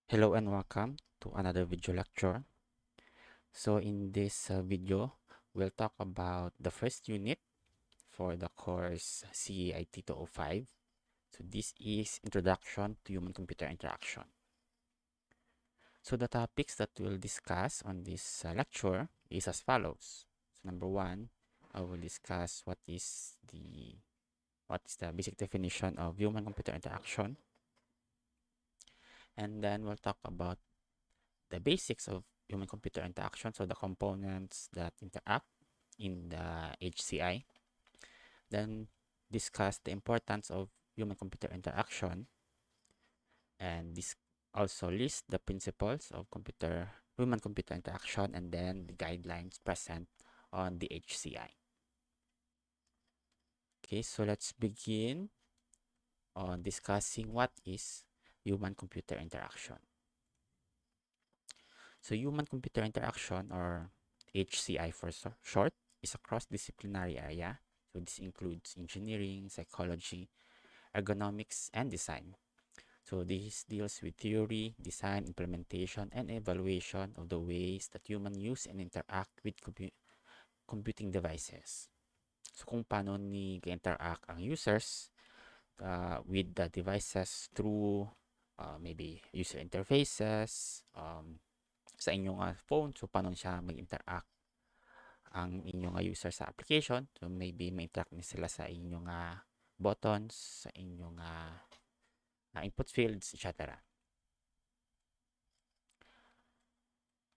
Hello and welcome to another video lecture. So in this video, we'll talk about the first unit for the course CEIT 205. So this is Introduction to Human-Computer Interaction. So the topics that we'll discuss on this lecture is as follows. So number one, I will discuss what is the basic definition of human-computer interaction, and then we'll talk about the basics of human-computer interaction, so the components that interact in the HCI. Then discuss the importance of human-computer interaction, and this also list the principles of human-computer interaction, and then the guidelines present on the HCI. Okay, so let's begin on discussing what is human-computer interaction. So human-computer interaction, or HCI for short, is a cross-disciplinary area. So this includes engineering, psychology, ergonomics, and design. So this deals with theory, design, implementation, and evaluation of the ways that humans use and interact with computing devices. So kung paano interact ang users with the devices through maybe user interfaces, sa inyong phone. So paano siya mag-interact ang inyong user sa application. So maybe ma-interact na sila sa inyong buttons, sa inyong input fields, etc.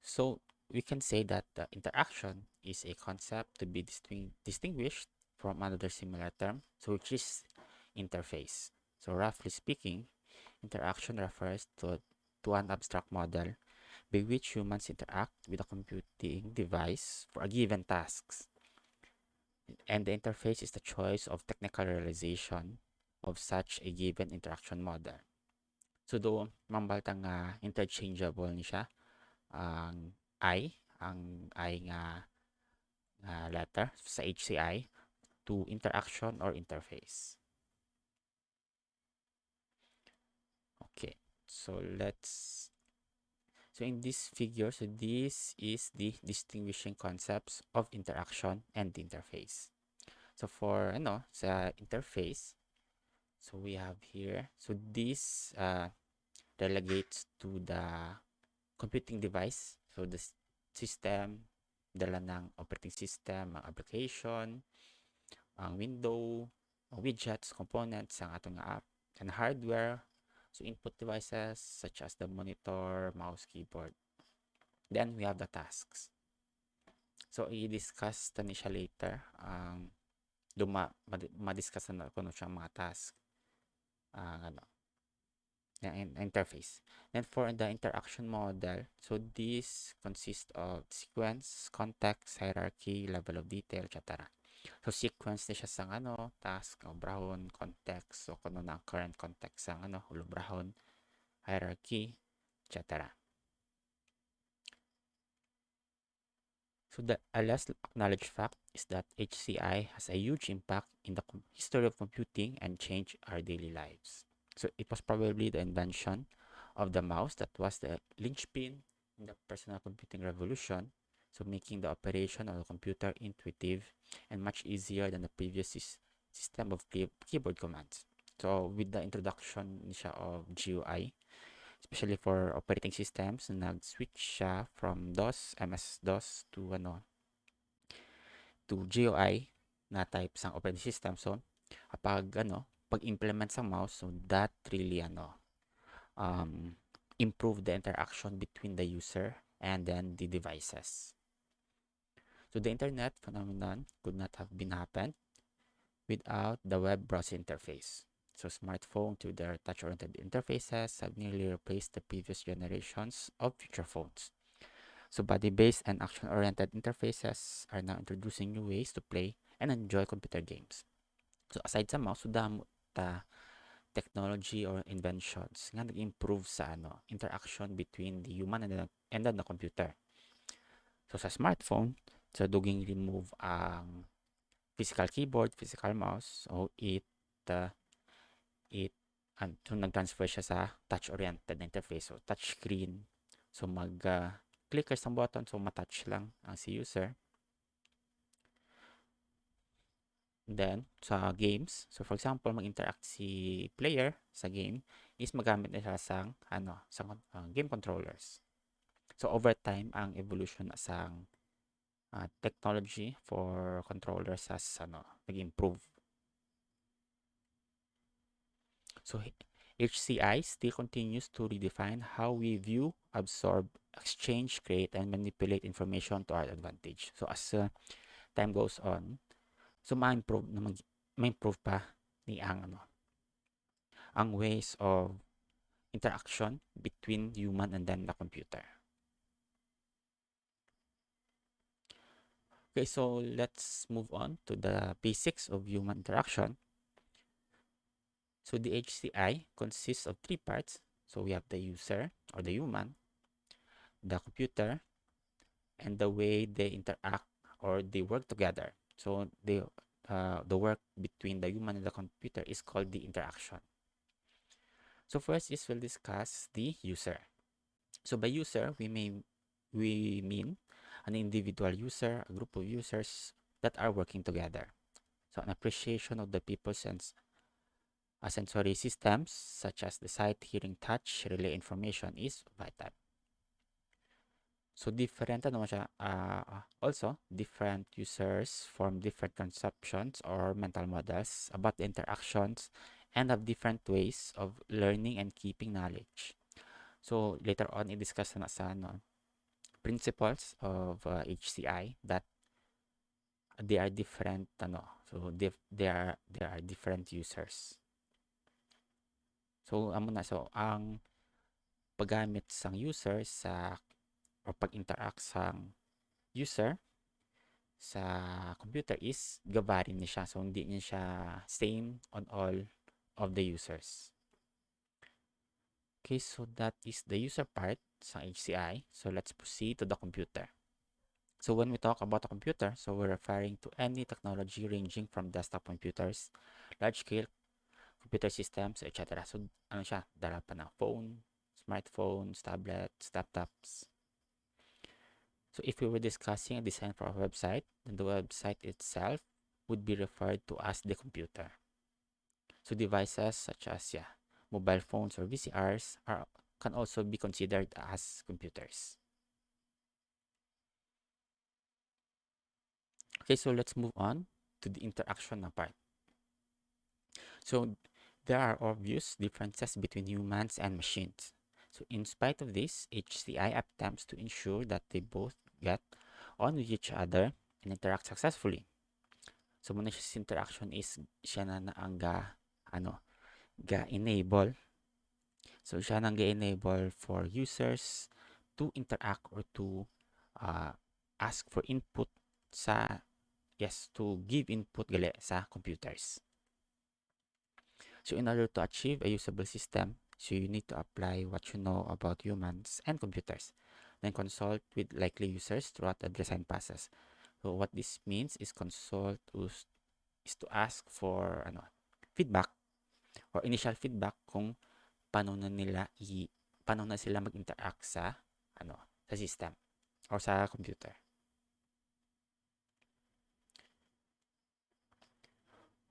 So we can say that the interaction is a concept to be distinguished from another similar term, so which is interface. So roughly speaking, interaction refers to an abstract model by which humans interact with a computing device for a given task. And the interface is the choice of technical realization of such a given interaction model. So do mambaltang interchangeable ni siya ang I nga letter sa HCI to interaction or interface. Okay, so in this figure, so this is the distinguishing concepts of interaction and interface. So for sa interface, so we have here, so this delegates to the computing device. So the system, dala ng operating system, ang application, ang window, widgets, components, ang atong app, and hardware. So input devices such as the monitor, mouse, keyboard. Then we have the tasks. So i-discuss ta ni siya later. Ma-discuss na ko siya mga task. Interface. Then for the interaction model, so this consists of sequence, context, hierarchy, level of detail, etc. So sequence na siya sa task, ubrahon, context, so kung na current context sa ubrahon, hierarchy, etc. So a less acknowledged fact is that HCI has a huge impact in the history of computing and changed our daily lives. So it was probably the invention of the mouse that was the linchpin in the personal computing revolution, so making the operation of the computer intuitive and much easier than the previous system of keyboard commands. So with the introduction niya of GUI, especially for operating systems, nag-switch siya from MS-DOS to GUI na type sang operating system. So pag-implement sa mouse, so that really improve the interaction between the user and then the devices. So the internet phenomenon could not have been happened without the web browser interface. So smartphones to their touch-oriented interfaces have nearly replaced the previous generations of feature phones. So body-based and action-oriented interfaces are now introducing new ways to play and enjoy computer games. So aside sa mouse, so damo ta technology or inventions nga nag-improve sa interaction between the human and the computer. So sa smartphone, so duging remove ang physical keyboard, physical mouse. So it so nag-transfer siya sa touch-oriented na interface. So, touch screen. So, mag-click ng button. So, matouch lang ang si user. Then, sa games, so for example, mag-interact si player sa game is magamit nila sa game controllers. So, over time, ang evolution sa technology for controllers has nag-improve. So, HCI still continues to redefine how we view, absorb, exchange, create, and manipulate information to our advantage. So, as time goes on, so ma-improve pa ni ang ways of interaction between human and then the computer. Okay, so let's move on to the basics of human interaction. So the HCI consists of three parts. So we have the user or the human, the computer, and the way they interact or they work together. So the work between the human and the computer is called the interaction. So first is we'll discuss the user. So by user, we mean an individual user, a group of users that are working together. So an appreciation of the people's sensory systems such as the sight, hearing, touch, relay information is vital. So different also different users form different conceptions or mental models about the interactions and have different ways of learning and keeping knowledge. So later on i-discuss na sa principles of HCI that they are different so there are different users. So ang paggamit sang user sa o pag-interact sang user sa computer is gabarin niya siya. So hindi niya siya same on all of the users. Okay, so that is the user part sa HCI. So let's proceed to the computer. So when we talk about a computer, so we're referring to any technology ranging from desktop computers, large-scale computer systems, etc. So ano siya? Dala pa na phone, smartphones, tablets, laptops. So if we were discussing a design for a website, then the website itself would be referred to as the computer. So devices such as mobile phones or VCRs can also be considered as computers. Okay, so let's move on to the interaction part. So there are obvious differences between humans and machines. So in spite of this, HCI attempts to ensure that they both get on with each other and interact successfully. So muna siya interaction is siya na ang ga-enable. So siya nang ga-enable for users to interact or to ask for input to give input gali sa computers. So in order to achieve a usable system, so you need to apply what you know about humans and computers, then consult with likely users throughout the design process. So what this means is consult is to ask for feedback or initial feedback kung paano na sila mag-interact sa system or sa computer.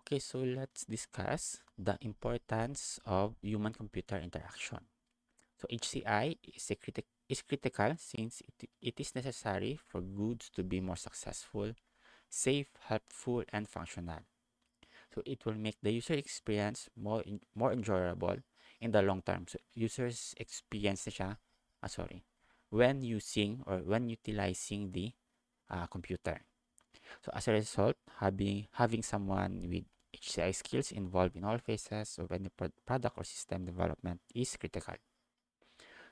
Okay, so let's discuss the importance of human-computer interaction. So HCI is critical since it is necessary for goods to be more successful, safe, helpful, and functional. So it will make the user experience more enjoyable in the long term. So users experience na siya, when using or when utilizing the computer. So as a result, having someone with HCI skills involved in all phases of any product or system development is critical.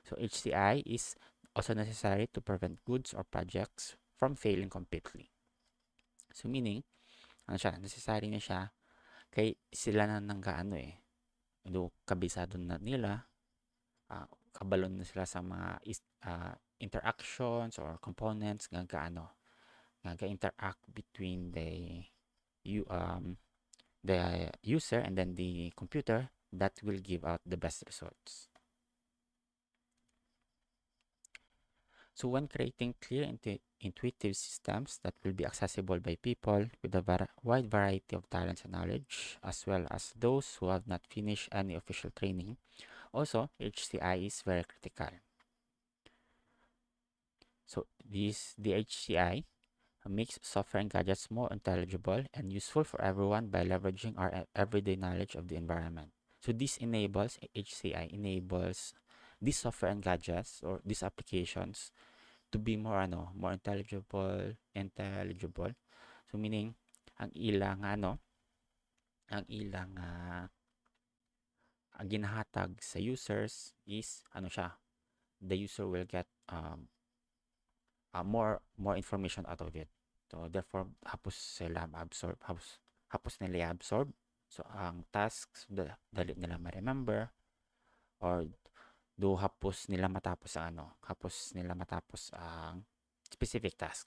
So HCI is also necessary to prevent goods or projects from failing completely. So meaning, necessary na siya kay sila na kabisado na nila, kabalon na sila sa mga interactions or components nga interact between the user and then the computer that will give out the best results. So when creating clear, intuitive systems that will be accessible by people with a wide variety of talents and knowledge, as well as those who have not finished any official training, also HCI is very critical. So the HCI makes software and gadgets more intelligible and useful for everyone by leveraging our everyday knowledge of the environment. So this enables HCI enables these software and gadgets or these applications to be more intelligible. So meaning ang ilang ang ginahatag sa users is the user will get more information out of it. So therefore hapos nila absorb. So ang tasks dali nila ma-remember, or do hapos nila matapos ang specific task.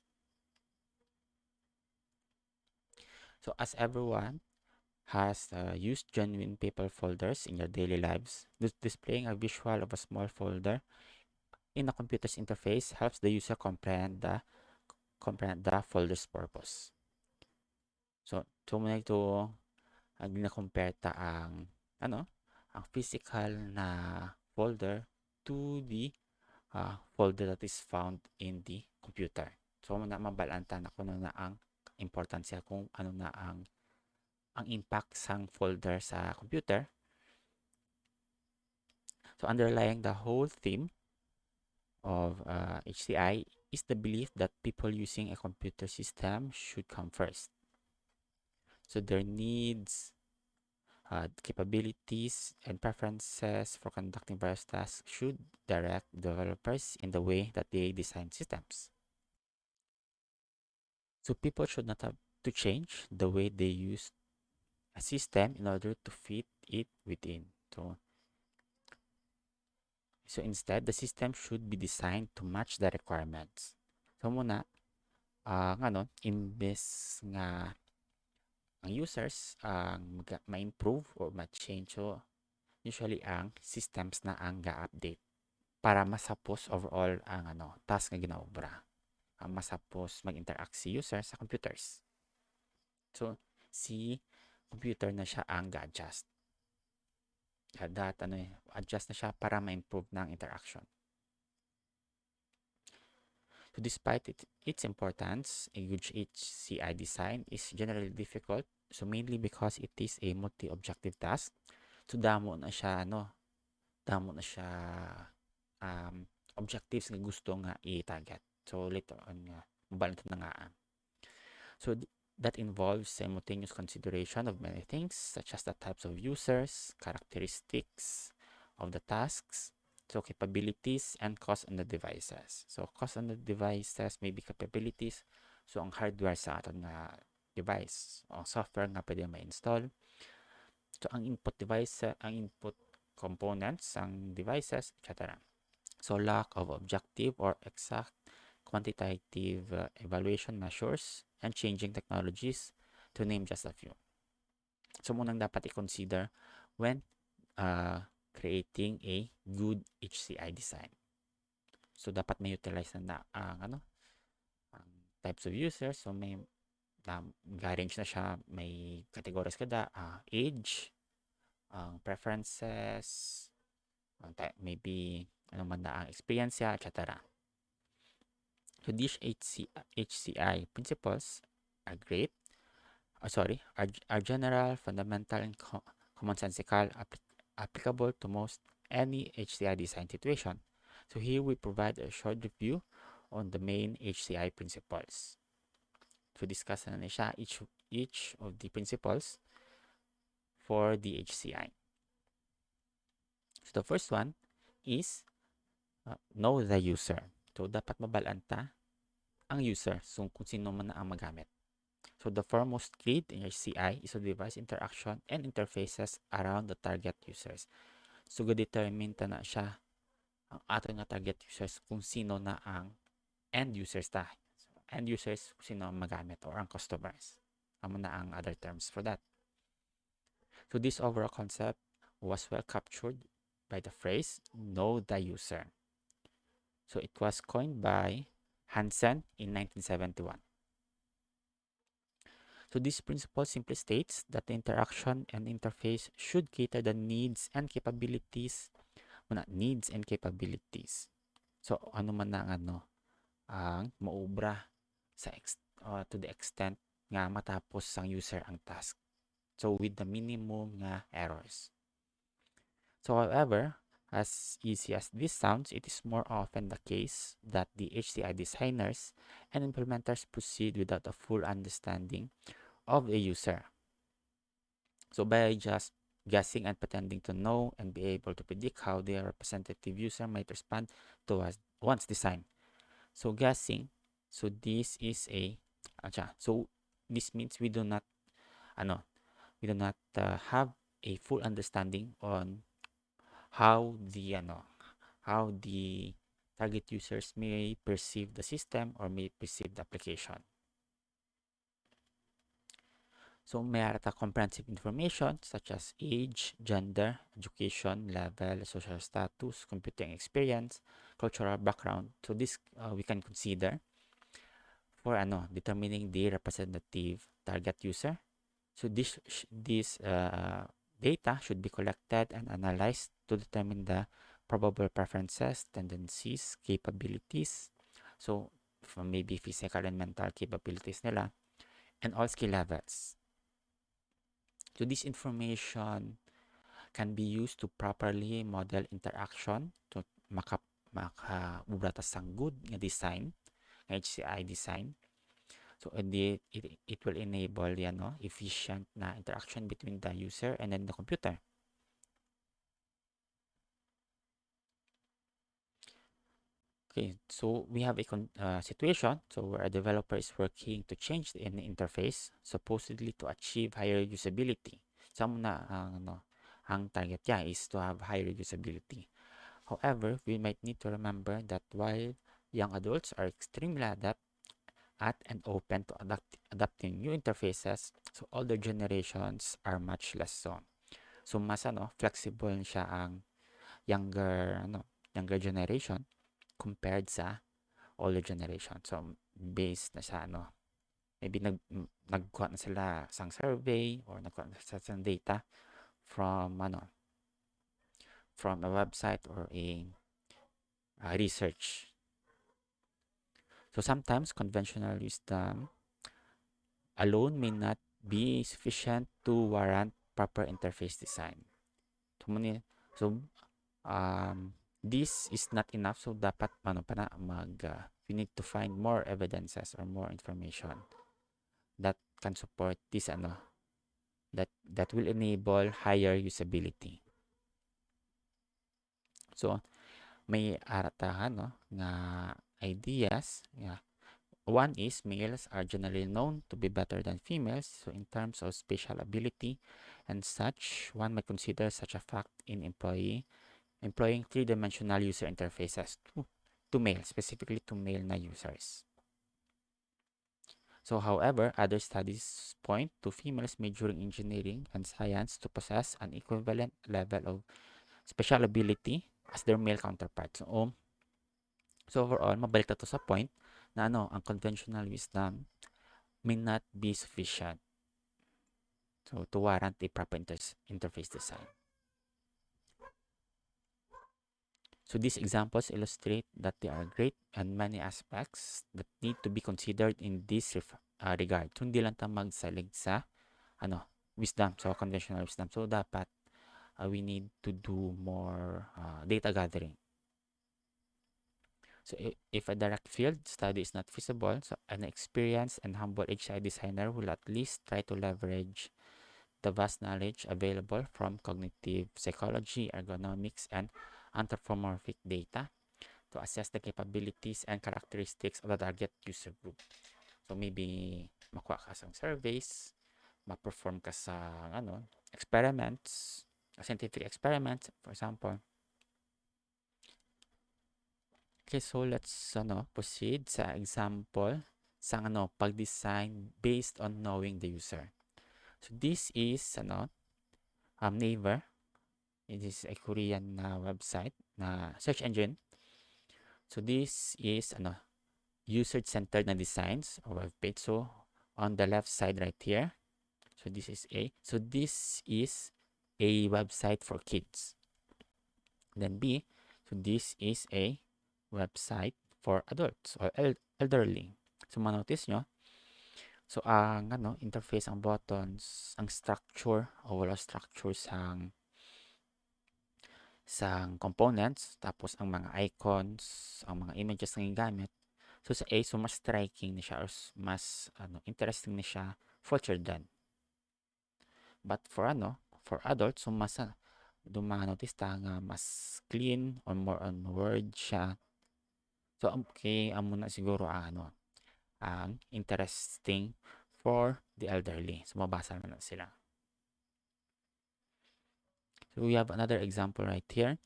So as everyone has used genuine paper folders in your daily lives, displaying a visual of a small folder in a computer's interface helps the user comprehend the folder's purpose. So muna ito ang na-compare ta ang ang physical na folder to the folder that is found in the computer. So muna mabalanta na kung ano na ang importansya, kung ano na ang impact sang folder sa computer. So underlying the whole theme of HCI is the belief that people using a computer system should come first. So their needs, capabilities, and preferences for conducting various tasks should direct developers in the way that they design systems. So people should not have to change the way they use a system in order to fit it within. So instead, the system should be designed to match the requirements. So muna, imbes nga ang users ang ma-improve or ma-change, so usually ang systems na ang ga-update para masapos overall ang task nga ginaobra. Masapos mag-interact si user sa computers. So si computer na siya ang ga-adjust. Adjust na siya para ma-improve ng interaction. So despite its importance, a good HCI design is generally difficult. So mainly because it is a multi-objective task. So damo na siya objectives nga gusto nga i-target. So later on nga mabalanta na nga. So that involves simultaneous consideration of many things, such as the types of users, characteristics of the tasks, so capabilities, and cost on the devices. So cost on the devices may be capabilities. So ang hardware sa aton nga device, ang software nga pwede ma-install. So ang input components, ang devices, etc. So lack of objective or exact quantitative evaluation measures and changing technologies, to name just a few. So munang dapat i-consider when creating a good HCI design. So dapat may utilize na ang types of users. So may ga-range na siya, may categories kada, age, preferences, maybe man na ang experience, etc. So these HCI principles are great. Are general, fundamental, and commonsensical, applicable to most any HCI design situation. So here we provide a short review on the main HCI principles. To discuss na siya each of the principles for the HCI. So the first one is know the user. So dapat mabalanta ang user, so kung sino man na ang magamit. So the foremost grid in HCI is the device interaction and interfaces around the target users. So ga-determine ta na siya ang ato nga target users kung sino na ang end users ta. So, end users kung sino ang magamit or ang customers. Amo na ang other terms for that. So this overall concept was well captured by the phrase "know the user." So it was coined by Hansen in 1971. So this principle simply states that the interaction and interface should cater the needs and capabilities, not needs and capabilities. So ano man ang ang maubra to the extent nga matapos sang user ang task. So with the minimum nga errors. So however, as easy as this sounds, it is more often the case that the HCI designers and implementers proceed without a full understanding of the user. So by just guessing and pretending to know and be able to predict how the representative user might respond to one's design. So guessing, so this is so this means we do not have a full understanding on how the target users may perceive the system or may perceive the application. So may comprehensive information such as age, gender, education level, social status, computing experience, cultural background. So this we can consider for determining the representative target user. So this data should be collected and analyzed to determine the probable preferences, tendencies, capabilities. So from maybe physical and mental capabilities nila and all skill levels. So this information can be used to properly model interaction to makaubra sang good nga design, HCI design. So it will enable efficient na interaction between the user and then the computer. Okay, so we have a situation where a developer is working to change the interface supposedly to achieve higher usability. Some na ang target niya is to have higher usability. However, we might need to remember that while young adults are extremely adept at and open to adapting new interfaces, so older generations are much less so. So mas flexible siya ang younger generation compared sa older generation. So based na sa maybe nagkuha na sila sang survey or nagkuha na sa data from from a website or a research. So sometimes conventional wisdom alone may not be sufficient to warrant proper interface design. So this is not enough. So dapat we need to find more evidences or more information that can support this that will enable higher usability. So may aratahan nga ideas. Yeah. One is males are generally known to be better than females, so in terms of spatial ability and such, one might consider such a fact in employing three-dimensional user interfaces to male, specifically to male na users. So however, other studies point to females majoring engineering and science to possess an equivalent level of spatial ability as their male counterparts. So overall, mabalik na to sa point na ang conventional wisdom may not be sufficient to warrant a proper interface design. So these examples illustrate that there are great and many aspects that need to be considered in this regard. So hindi lang ta magsalig sa wisdom, so conventional wisdom. So dapat we need to do more data gathering. So if a direct field study is not feasible, so an experienced and humble HCI designer will at least try to leverage the vast knowledge available from cognitive psychology, ergonomics, and anthropomorphic data to assess the capabilities and characteristics of the target user group. So maybe makuha ka sa surveys, ma-perform ka sa experiments, scientific experiments, for example. Okay, so let's proceed sa example sa pag-design based on knowing the user. So this is neighbor. It is a Korean website na search engine. So this is user-centered na designs or web page. So on the left side right here, this is a website for kids. Then B, so this is a website for adults or elderly. So manotice nyo, so ang interface, ang buttons, ang structure, overall structure sang components, tapos ang mga icons, ang mga images na gamit. So sa A, so mas striking na siya or mas interesting na siya feature than. But for adults, so mas dumanotice ta nga mas clean or more on word siya. So okay, amo na siguro ang interesting for the elderly. So mabasa na sila. So we have another example right here.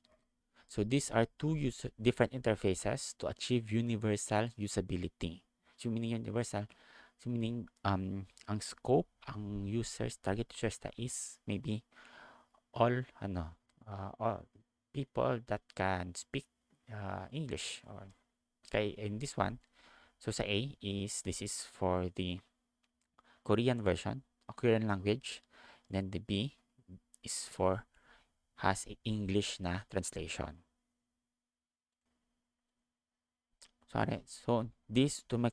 So these are two different interfaces to achieve universal usability. So meaning universal, so meaning ang scope, ang target users is maybe all all people that can speak English. Or okay, in this one, so sa A this is for the Korean version, or Korean language. Then the B is has a English na translation. Sorry. So this to may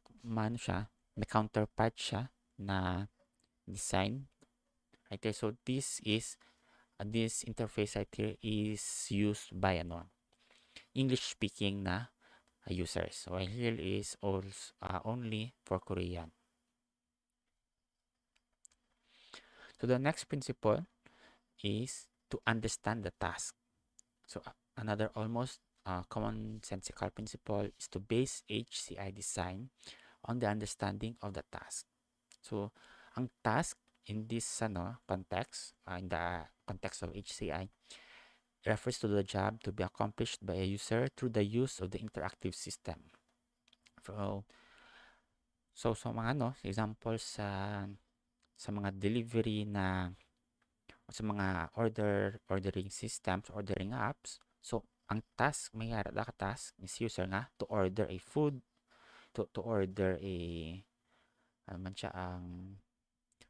counterpart siya na design right there. So this interface right here is used by English speaking na users. So here is also only for Korean. So the next principle is to understand the task. So another almost commonsensical principle is to base HCI design on the understanding of the task. So ang task in this context, in the context of HCI, refers to the job to be accomplished by a user through the use of the interactive system. So mga examples sa mga delivery sa mga ordering systems, ordering apps. So ang task, may task is user nga to order a food, to order a ang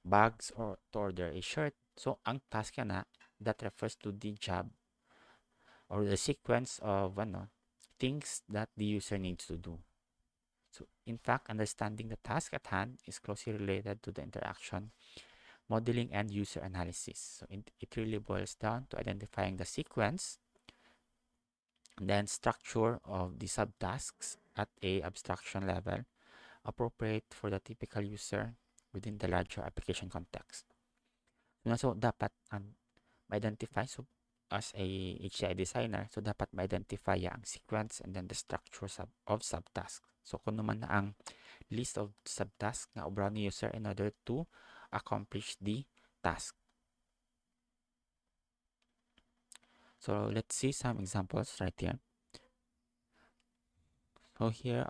bags, or to order a shirt. So ang task that refers to the job or the sequence of things that the user needs to do. So in fact, understanding the task at hand is closely related to the interaction, modeling, and user analysis. So it really boils down to identifying the sequence and then structure of the subtasks at a abstraction level appropriate for the typical user within the larger application context. So dapat ma-identify, so as a HCI designer, so dapat ma-identify ang sequence and then the structure of subtasks. So kung naman na ang list of subtasks na obraw ni user in order to accomplish the task. So let's see some examples right here. So here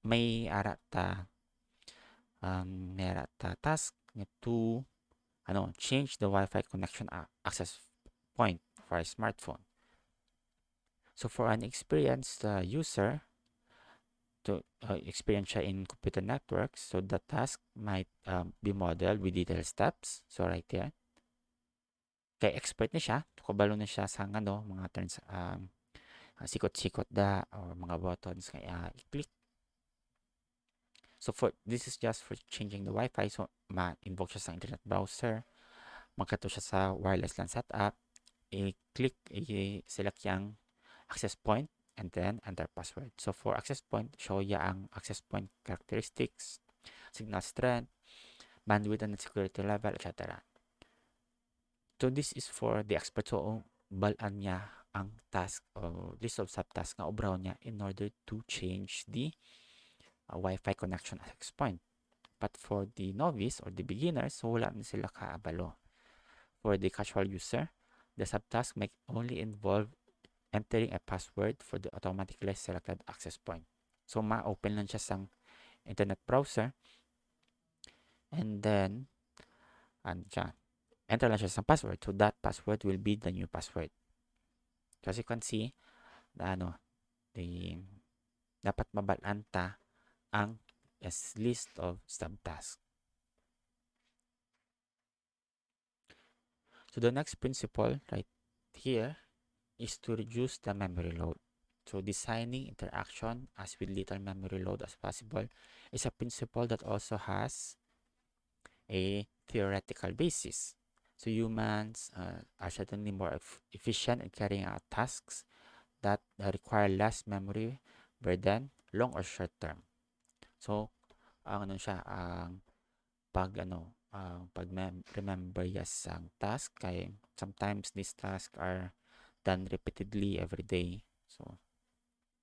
may arata task to change the Wi-Fi connection access point for a smartphone. So for an experienced user to experience siya in computer networks, so the task might be modeled with detailed steps. So right here, kay expert na siya, kabalo na siya sa mga turns, sikot-sikot da or mga buttons kaya i-click. So for this is just for changing the Wi-Fi. So ma-invoke siya sa internet browser, magkato siya sa wireless LAN setup, i-click, i-select yung access point, and then enter password. So for access point, show ya ang access point characteristics, signal strength, bandwidth and security level, etc. So this is for the expert. So balaan niya ang task or list of subtasks na obraw niya in order to change the Wi-Fi connection access point. But for the novice or the beginners, so wala na sila kaabalo. For the casual user, the subtask may only involve entering a password for the automatically selected access point. So ma-open lang siya sang internet browser, and then enter lang siya sa password. So that password will be the new password. So as you can see, the, dapat mabalanta ang list of subtasks. So the next principle right here is to reduce the memory load. So designing interaction as with little memory load as possible is a principle that also has a theoretical basis. So humans are certainly more efficient in carrying out tasks that require less memory burden, long or short term. So, ang ano siya, ang pag remember yes ang task kay sometimes these tasks are done repeatedly every day. So,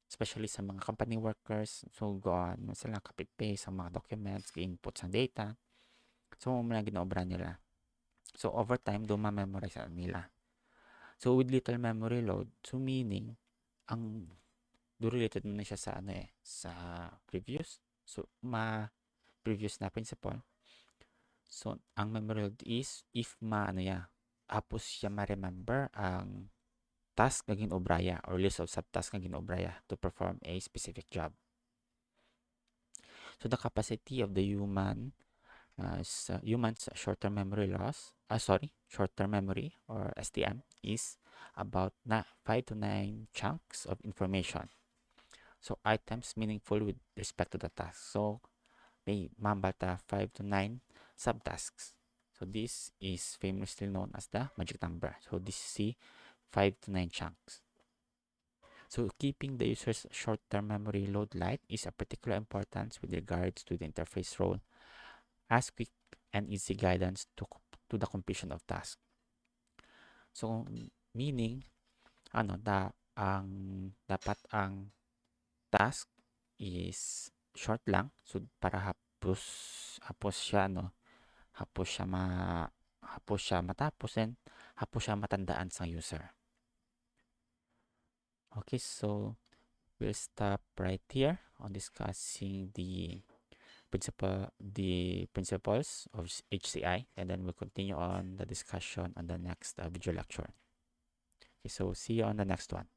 especially sa mga company workers, so go on sila copy paste ang mga documents, input sa data. So, mga ginaobra nila. So, over time, memorize nila. So, with little memory load, so meaning, ang related na siya sa sa previous. So, previous na principle. So, ang memory load is if hapos siya ma-remember ang task na ginobraya or list of subtasks na ginobraya to perform a specific job. So, the capacity of the human's short-term memory short-term memory or STM is about 5 to 9 chunks of information. So, items meaningful with respect to the task. So, may mambata 5 to 9 subtasks. So, this is famously known as the magic number. So, this is 5 to 9 chunks. So, keeping the user's short-term memory load light is of particular importance with regards to the interface role as quick and easy guidance to the completion of tasks. So, meaning, dapat ang task is short lang. So, para hapos siya, hapos siya matapos and hapos siya matandaan sa user. Okay, so we'll stop right here on discussing the principles of HCI, and then we'll continue on the discussion on the next video lecture. Okay, so see you on the next one.